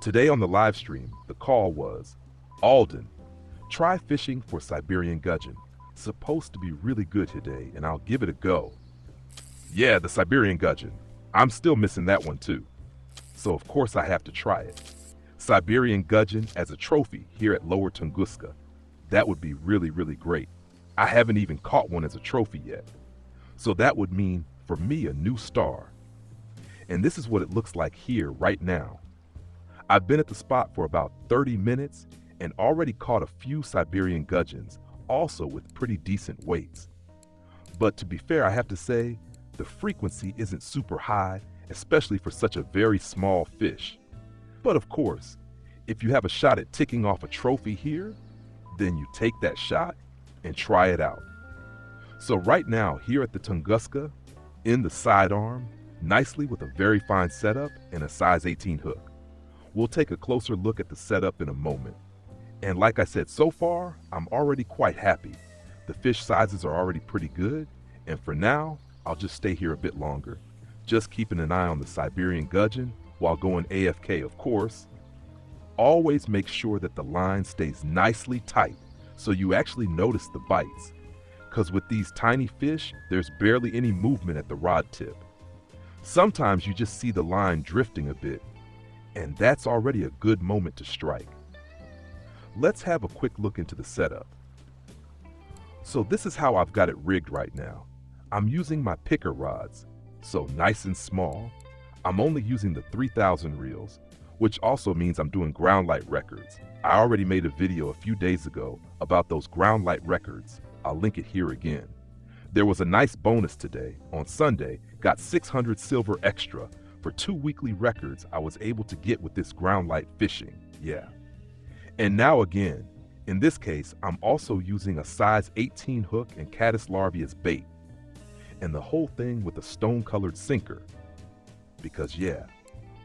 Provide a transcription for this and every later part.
Today on the live stream, the call was, Alden, try fishing for Siberian Gudgeon. Supposed to be really good today, and I'll give it a go. Yeah, the Siberian Gudgeon. I'm still missing that one too. So of course I have to try it. Siberian Gudgeon as a trophy here at Lower Tunguska. That would be really, really great. I haven't even caught one as a trophy yet. So that would mean, for me, a new star. And this is what it looks like here right now. I've been at the spot for about 30 minutes and already caught a few Siberian Gudgeons, also with pretty decent weights. But to be fair, I have to say, the frequency isn't super high, especially for such a very small fish. But of course, if you have a shot at ticking off a trophy here, then you take that shot and try it out. So right now, here at the Tunguska, in the sidearm, nicely with a very fine setup and a size 18 hook. We'll take a closer look at the setup in a moment. And like I said, so far, I'm already quite happy. The fish sizes are already pretty good, and for now, I'll just stay here a bit longer, just keeping an eye on the Siberian Gudgeon while going AFK, of course. Always make sure that the line stays nicely tight so you actually notice the bites, because with these tiny fish, there's barely any movement at the rod tip. Sometimes you just see the line drifting a bit, and that's already a good moment to strike. Let's have a quick look into the setup. So this is how I've got it rigged right now. I'm using my picker rods, so nice and small. I'm only using the 3000 reels, which also means I'm doing ground light records. I already made a video a few days ago about those ground light records. I'll link it here again. There was a nice bonus today. On Sunday, got 600 silver extra for 2 weekly records I was able to get with this ground light fishing. Yeah. And now again, in this case, I'm also using a size 18 hook and caddis larvae as bait. And the whole thing with a stone-colored sinker. Because yeah,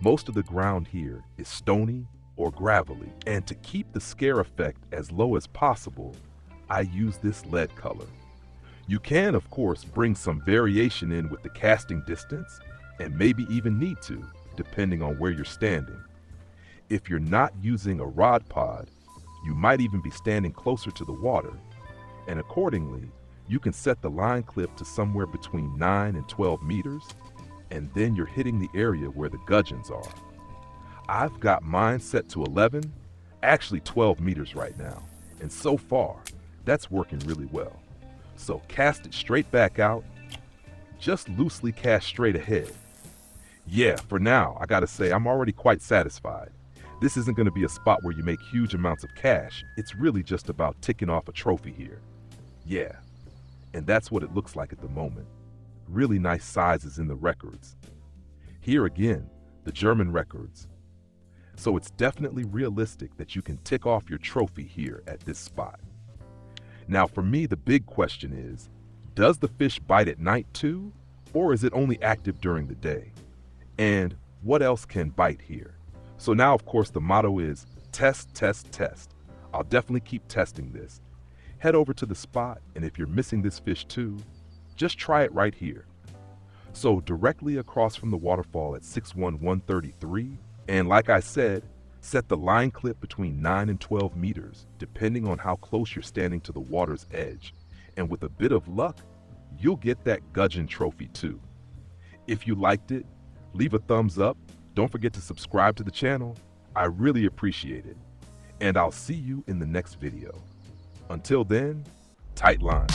most of the ground here is stony or gravelly. And to keep the scare effect as low as possible, I use this lead color. You can, of course, bring some variation in with the casting distance, and maybe even need to, depending on where you're standing. If you're not using a rod pod, you might even be standing closer to the water, and accordingly, you can set the line clip to somewhere between 9 and 12 meters, and then you're hitting the area where the gudgeons are. I've got mine set to 11, actually 12 meters right now, and so far, that's working really well. So cast it straight back out, just loosely cast straight ahead. Yeah, for now, I gotta say, I'm already quite satisfied. This isn't gonna be a spot where you make huge amounts of cash. It's really just about ticking off a trophy here. Yeah, and that's what it looks like at the moment. Really nice sizes in the records. Here again, the German records. So it's definitely realistic that you can tick off your trophy here at this spot. Now for me, the big question is, does the fish bite at night too, or is it only active during the day? And what else can bite here? So now, of course, the motto is test, test, test. I'll definitely keep testing this. Head over to the spot, and if you're missing this fish too, just try it right here. So directly across from the waterfall at 61133, and like I said, set the line clip between 9 and 12 meters, depending on how close you're standing to the water's edge. And with a bit of luck, you'll get that gudgeon trophy too. If you liked it, leave a thumbs up. Don't forget to subscribe to the channel. I really appreciate it. And I'll see you in the next video. Until then, tight line.